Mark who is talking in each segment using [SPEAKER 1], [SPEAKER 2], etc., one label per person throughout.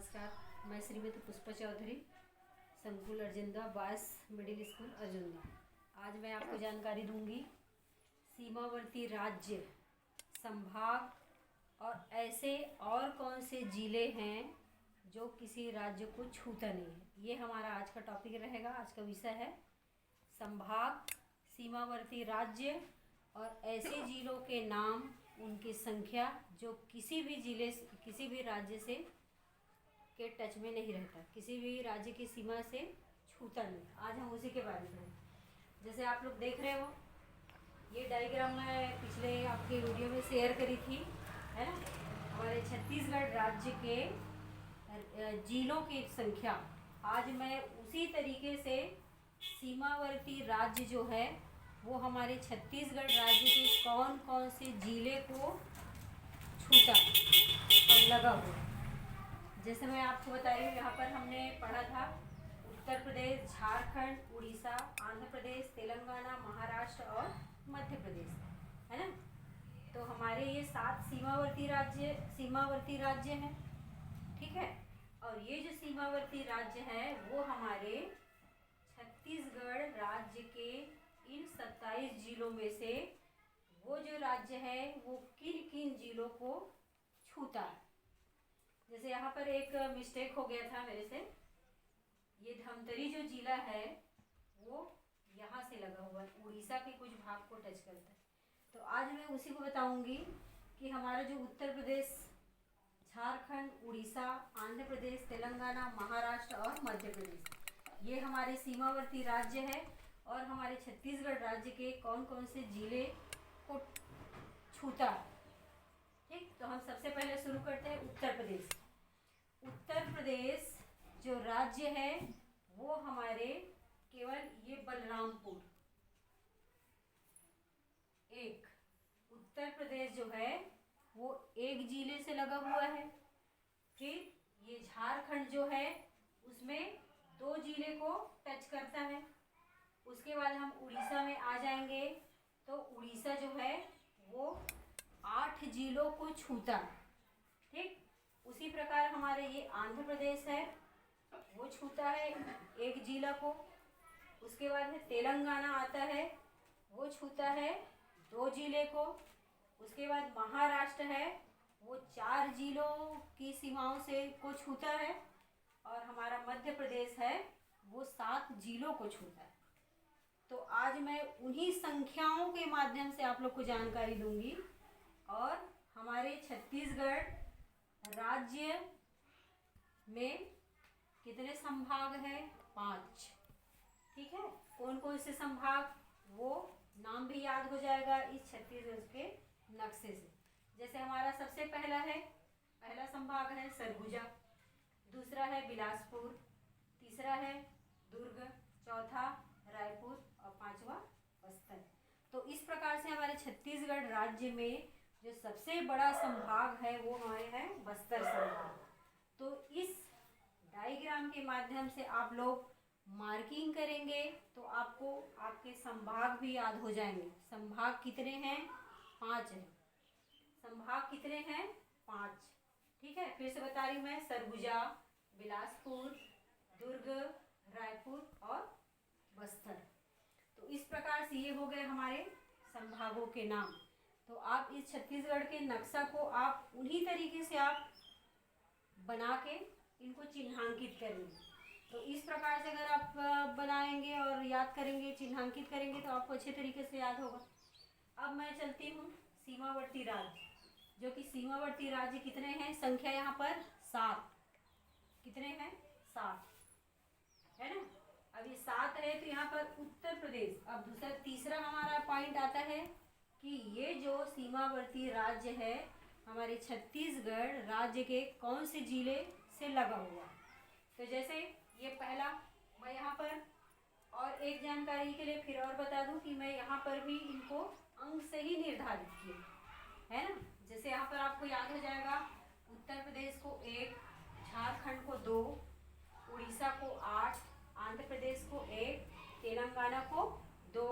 [SPEAKER 1] नमस्कार, मैं श्रीमती पुष्पा चौधरी, संकुल Arjunda boys middle school Arjunda. आज मैं आपको जानकारी दूंगी सीमावर्ती राज्य, संभाग और ऐसे और कौन से ज़िले हैं जो किसी राज्य को छूता नहीं है। ये हमारा आज का टॉपिक रहेगा। आज का विषय है संभाग, सीमावर्ती राज्य और ऐसे ज़िलों के नाम, उनकी संख्या जो किसी भी ज़िले, किसी भी राज्य से के टच में नहीं रहता, किसी भी राज्य की सीमा से छूता नहीं। आज हम उसी के बारे में पढ़ेंगे। जैसे आप लोग देख रहे हो, ये डायग्राम मैं पिछले आपके वीडियो में शेयर करी थी, है ना। हमारे छत्तीसगढ़ राज्य के जिलों की संख्या। आज मैं उसी तरीके से सीमावर्ती राज्य जो है वो हमारे छत्तीसगढ़ राज्य के कौन कौन से जिले को छूता और लगा हुआ। जैसे मैं आपको बता रही हूँ, यहाँ पर हमने पढ़ा था उत्तर प्रदेश, झारखंड, उड़ीसा, आंध्र प्रदेश, तेलंगाना, महाराष्ट्र और मध्य प्रदेश, है ना। तो हमारे ये 7 सीमावर्ती राज्य हैं, ठीक है। और ये जो सीमावर्ती राज्य है वो हमारे छत्तीसगढ़ राज्य के इन 27 जिलों में से वो जो राज्य है वो किन किन जिलों को छूता है। जैसे यहाँ पर एक मिस्टेक हो गया था मेरे से, ये धमतरी जो जिला है वो यहाँ से लगा हुआ है, उड़ीसा के कुछ भाग को टच करता है। तो आज मैं उसी को बताऊंगी कि हमारा जो उत्तर प्रदेश, झारखंड, उड़ीसा, आंध्र प्रदेश, तेलंगाना, महाराष्ट्र और मध्य प्रदेश, ये हमारे सीमावर्ती राज्य है और हमारे छत्तीसगढ़ राज्य के कौन कौन से जिले को छूता है। ठीक, तो हम सबसे पहले शुरू करते हैं उत्तर प्रदेश। उत्तर प्रदेश जो राज्य है वो हमारे केवल ये बलरामपुर, एक उत्तर प्रदेश जो है वो एक जिले से लगा हुआ है। फिर ये झारखंड जो है उसमें 2 जिले को टच करता है। उसके बाद हम उड़ीसा में आ जाएंगे, तो उड़ीसा जो है वो 8 जिलों को छूता है। ठीक, उसी प्रकार हमारे ये आंध्र प्रदेश है वो छूता है 1 जिला को। उसके बाद में तेलंगाना आता है, वो छूता है 2 जिले को। उसके बाद महाराष्ट्र है वो 4 जिलों की सीमाओं से को छूता है। और हमारा मध्य प्रदेश है वो 7 जिलों को छूता है। तो आज मैं उन्हीं संख्याओं के माध्यम से आप लोग को जानकारी दूंगी। और हमारे छत्तीसगढ़ राज्य में कितने संभाग हैं? 5। ठीक है, कौन कौन से संभाग, वो नाम भी याद हो जाएगा इस छत्तीसगढ़ के नक्शे से। जैसे हमारा सबसे पहला संभाग है सरगुजा, दूसरा है बिलासपुर, तीसरा है दुर्ग, चौथा रायपुर और 5वां बस्तर। तो इस प्रकार से हमारे छत्तीसगढ़ राज्य में जो सबसे बड़ा संभाग है वो हमारे है बस्तर संभाग। तो इस डायग्राम के माध्यम से आप लोग मार्किंग करेंगे तो आपको आपके संभाग भी याद हो जाएंगे। संभाग कितने हैं? 5 हैं। संभाग कितने हैं? 5। ठीक है, फिर से बता रही हूँ मैं, सरगुजा, बिलासपुर, दुर्ग, रायपुर और बस्तर। तो इस प्रकार से ये हो गए हमारे संभागों के नाम। तो आप इस छत्तीसगढ़ के नक्शा को आप उन्हीं तरीके से आप बना के इनको चिन्हांकित करेंगे। तो इस प्रकार से अगर आप बनाएंगे और याद करेंगे, चिन्हांकित करेंगे तो आपको अच्छे तरीके से याद होगा। अब मैं चलती हूँ सीमावर्ती राज्य, जो कि सीमावर्ती राज्य कितने हैं? संख्या यहाँ पर 7। कितने हैं? 7, है ना। अब ये 7 है तो यहाँ पर उत्तर प्रदेश। अब तीसरा हमारा पॉइंट आता है कि ये जो सीमावर्ती राज्य है हमारे छत्तीसगढ़ राज्य के कौन से जिले से लगा हुआ। तो जैसे ये पहला, मैं यहाँ पर और एक जानकारी के लिए फिर और बता दूं कि मैं यहाँ पर भी इनको अंक से ही निर्धारित किया है ना। जैसे यहाँ पर आपको याद हो जाएगा, उत्तर प्रदेश को 1, झारखंड को 2, उड़ीसा को 8, आंध्र प्रदेश को 1, तेलंगाना को 2,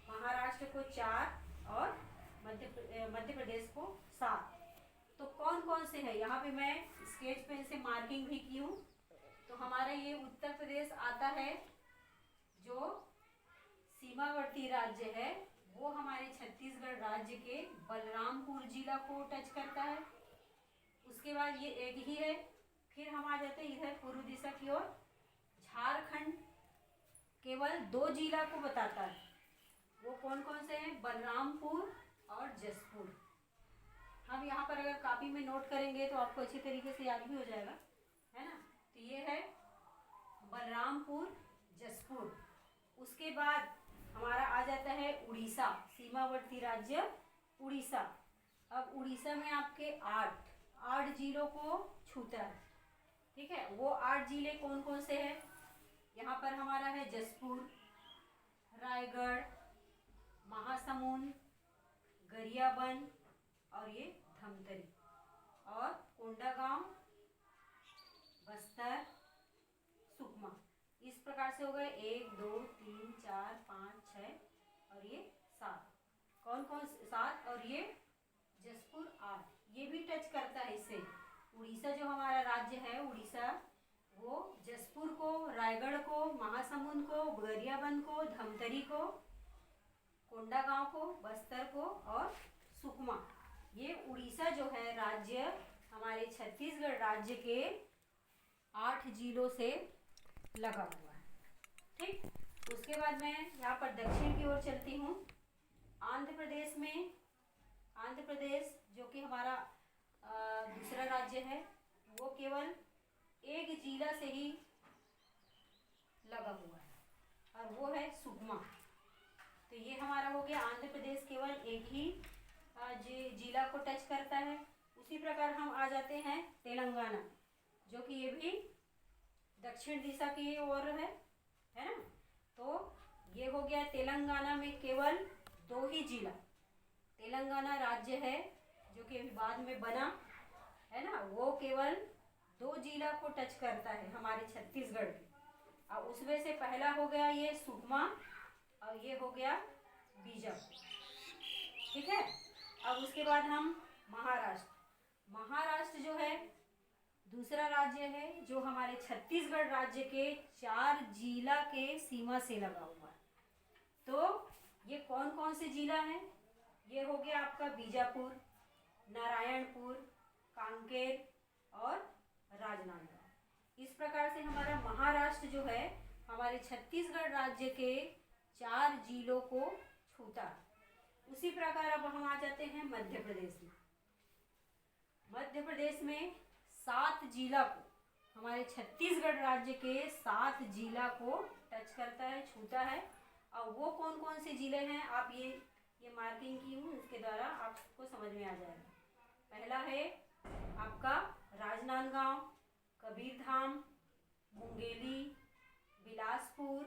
[SPEAKER 1] महाराष्ट्र को 4 और मध्य प्रदेश को 7। तो कौन कौन से हैं यहाँ पे मैं स्केच पेन से मार्किंग भी की हूँ। तो हमारा ये उत्तर प्रदेश आता है, जो सीमावर्ती राज्य है वो हमारे छत्तीसगढ़ राज्य के बलरामपुर जिला को टच करता है। उसके बाद ये एक ही है। फिर हम आ जाते हैं इधर पूर्व दिशा की ओर। झारखंड केवल 2 जिला को बताता है। वो कौन कौन से हैं? बलरामपुर और जसपुर। हम यहाँ पर अगर कॉपी में नोट करेंगे तो आपको अच्छी तरीके से याद भी हो जाएगा, है ना। तो ये है बलरामपुर, जसपुर। उसके बाद हमारा आ जाता है उड़ीसा, सीमावर्ती राज्य उड़ीसा। अब उड़ीसा में आपके 8 जिलों को छूता है, ठीक है। वो 8 जिले कौन कौन से हैं? यहाँ पर हमारा है जसपुर, रायगढ़, महासमुंद, गरियाबंद और ये धमतरी और कोंडागांव, बस्तर, सुकमा। इस प्रकार से हो गए 1 2 3 4 5 6 और ये 7। कौन कौन 7? और ये जसपुर 8। ये भी टच करता है इससे। उड़ीसा जो हमारा राज्य है उड़ीसा, वो जसपुर को, रायगढ़ को, महासमुंद को, गरियाबंद को, धमतरी को, कोंडागांव को, बस्तर को और सुकमा, ये उड़ीसा जो है राज्य हमारे छत्तीसगढ़ राज्य के 8 जिलों से लगा हुआ है, ठीक। उसके बाद मैं यहाँ पर दक्षिण की ओर चलती हूँ। आंध्र प्रदेश में, आंध्र प्रदेश जो कि हमारा दूसरा राज्य है, वो केवल एक जिला से ही लगा हुआ है और वो है सुकमा। तो ये हमारा हो गया आंध्र प्रदेश, केवल एक ही जिला को टच करता है। उसी प्रकार हम आ जाते हैं तेलंगाना, जो कि ये भी दक्षिण दिशा की ओर है ना। तो ये हो गया तेलंगाना में केवल 2 ही जिला। तेलंगाना राज्य है जो कि अभी बाद में बना है ना, वो केवल 2 जिला को टच करता है हमारे छत्तीसगढ़ के। और उसमें से पहला हो गया ये सुकमा और ये हो गया बीजापुर, ठीक है। अब उसके बाद हम महाराष्ट्र। महाराष्ट्र जो है दूसरा राज्य है जो हमारे छत्तीसगढ़ राज्य के 4 जिला के सीमा से लगा हुआ है। तो ये कौन कौन से जिला हैं? ये हो गया आपका बीजापुर, नारायणपुर, कांकेर और राजनांदगांव। इस प्रकार से हमारा महाराष्ट्र जो है हमारे छत्तीसगढ़ राज्य के 4 जिलों को छूता है। उसी प्रकार अब हम आ जाते हैं मध्य प्रदेश में। मध्य प्रदेश में 7 जिला को, हमारे छत्तीसगढ़ राज्य के 7 जिला को टच करता है, छूता है। और वो कौन कौन से जिले हैं, आप ये मार्किंग की हूँ, इसके द्वारा आपको समझ में आ जाएगा। पहला है आपका राजनांदगांव, कबीरधाम, मुंगेली, बिलासपुर,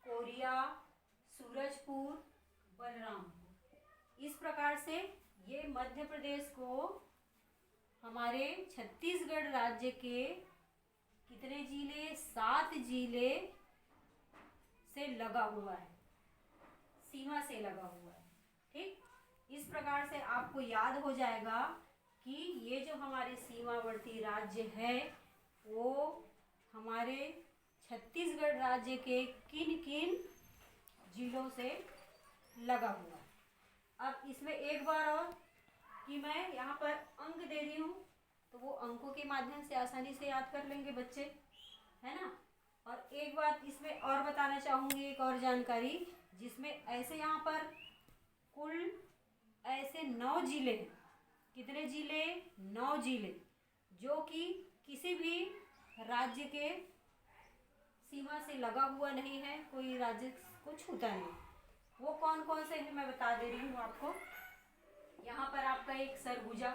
[SPEAKER 1] कोरिया, सूरजपुर, बलरामपुर। इस प्रकार से ये मध्य प्रदेश को हमारे छत्तीसगढ़ राज्य के कितने जिले? 7 जिले से लगा हुआ है, सीमा से लगा हुआ है, ठीक। इस प्रकार से आपको याद हो जाएगा कि ये जो हमारे सीमावर्ती राज्य है वो हमारे छत्तीसगढ़ राज्य के किन किन जिलों से लगा हुआ है। अब इसमें एक बार और कि मैं यहाँ पर अंक दे रही हूँ, तो वो अंकों के माध्यम से आसानी से याद कर लेंगे बच्चे, है ना। और एक बात इसमें और बताना चाहूँगी, एक और जानकारी, जिसमें ऐसे यहाँ पर कुल ऐसे 9 जिले हैं। कितने जिले? 9 जिले, जो कि किसी भी राज्य के सीमा से लगा हुआ नहीं है, कोई राज्य को छूता नहीं। वो कौन कौन से हैं मैं बता दे रही हूँ आपको। यहाँ पर आपका एक सरगुजा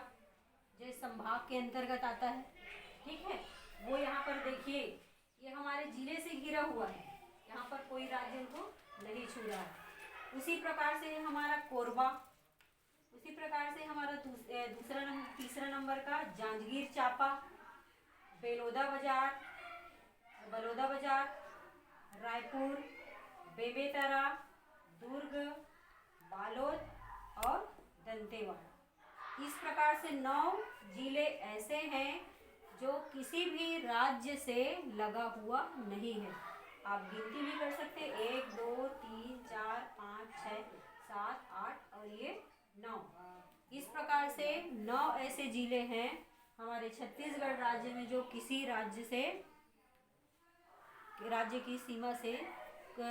[SPEAKER 1] जो संभाग के अंतर्गत आता है, ठीक है। वो यहाँ पर देखिए, ये हमारे जिले से घिरा हुआ है, यहाँ पर कोई राज्य को नहीं छू रहा है। उसी प्रकार से हमारा कोरबा, उसी प्रकार से हमारा तीसरा नंबर का जांजगीर चांपा, बलौदा बाजार, रायपुर, बेमेतरा, दुर्ग, बालोद और दंतेवाड़ा। इस प्रकार से 9 जिले ऐसे हैं जो किसी भी राज्य से लगा हुआ नहीं है। आप गिनती भी कर सकते हैं, 1 2 3 4 5 6 7 8 और ये 9। इस प्रकार से 9 ऐसे जिले हैं हमारे छत्तीसगढ़ राज्य में जो किसी राज्य की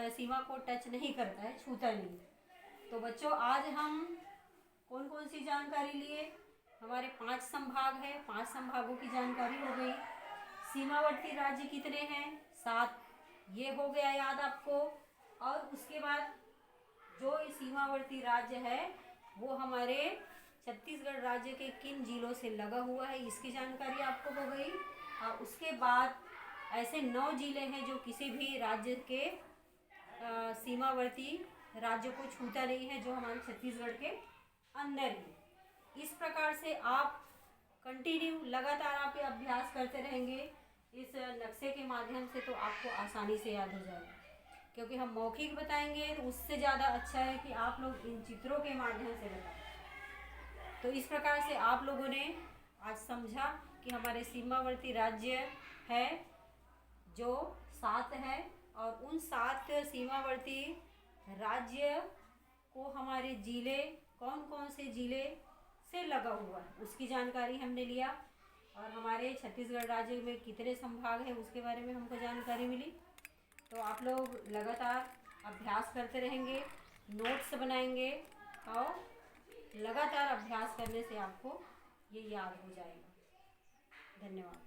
[SPEAKER 1] सीमा को टच नहीं करता है, छूता नहीं। तो बच्चों, आज हम कौन कौन सी जानकारी लिए? हमारे 5 संभाग है, 5 संभागों की जानकारी हो गई। सीमावर्ती राज्य कितने हैं? 7, ये हो गया याद आपको। और उसके बाद जो सीमावर्ती राज्य है वो हमारे छत्तीसगढ़ राज्य के किन जिलों से लगा हुआ है, इसकी जानकारी आपको हो गई। और उसके बाद ऐसे 9 जिले हैं जो किसी भी राज्य के सीमावर्ती राज्य को छूता नहीं है, जो हमारे छत्तीसगढ़ के अंदर ही। इस प्रकार से आप कंटिन्यू लगातार आप ये अभ्यास करते रहेंगे इस नक्शे के माध्यम से, तो आपको आसानी से याद हो जाएगा। क्योंकि हम मौखिक बताएंगे तो उससे ज़्यादा अच्छा है कि आप लोग इन चित्रों के माध्यम से बताएं। तो इस प्रकार से आप लोगों ने आज समझा कि हमारे सीमावर्ती राज्य है जो 7 है, और उन 7 सीमावर्ती राज्य को हमारे जिले कौन कौन से जिले से लगा हुआ है उसकी जानकारी हमने लिया। और हमारे छत्तीसगढ़ राज्य में कितने संभाग हैं उसके बारे में हमको जानकारी मिली। तो आप लोग लगातार अभ्यास करते रहेंगे, नोट्स बनाएंगे और लगातार अभ्यास करने से आपको ये याद हो जाएगा। धन्यवाद।